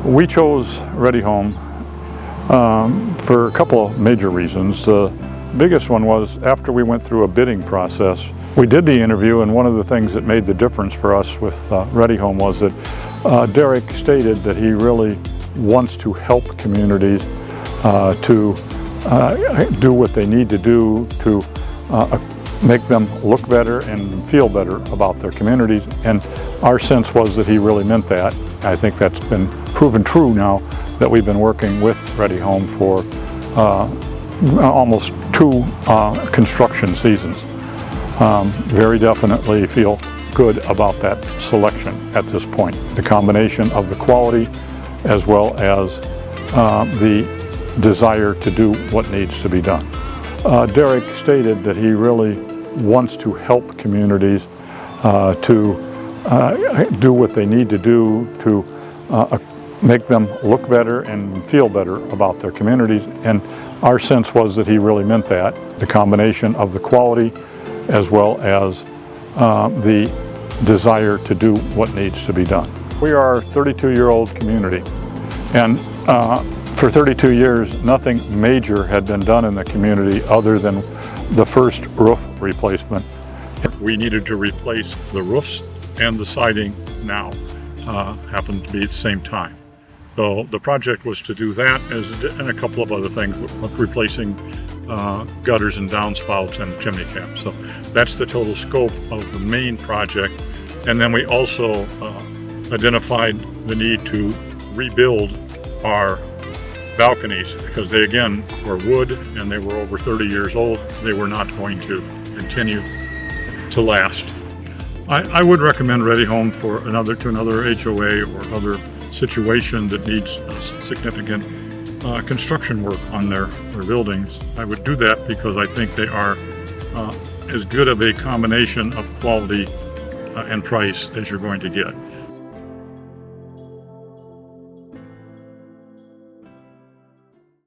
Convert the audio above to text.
We chose Ready Home for a couple of major reasons. The biggest one was after we went through a bidding process, we did the interview, and one of the things that made the difference for us with Ready Home was that Derek stated that he really wants to help communities to do what they need to do to make them look better and feel better about their communities. And our sense was that he really meant that. I think that's been proven true now that we've been working with Ready Home for almost 2 construction seasons. Very definitely feel good about that selection at this point. The combination of the quality as well as the desire to do what needs to be done. Derek stated that he really wants to help communities to do what they need to do to make them look better and feel better about their communities. And our sense was that he really meant that. The combination of the quality as well as the desire to do what needs to be done. We are a 32-year-old community, and for 32 years nothing major had been done in the community other than the first roof replacement. We needed to replace the roofs and the siding now. Happened to be at the same time. So the project was to do that and a couple of other things, replacing gutters and downspouts and the chimney cap. So that's the total scope of the main project. And then we also identified the need to rebuild our balconies because they again were wood and they were over 30 years old. They were not going to continue to last. I would recommend Ready Home for another HOA or other situation that needs significant construction work on their buildings. I would do that because I think they are as good of a combination of quality and price as you're going to get.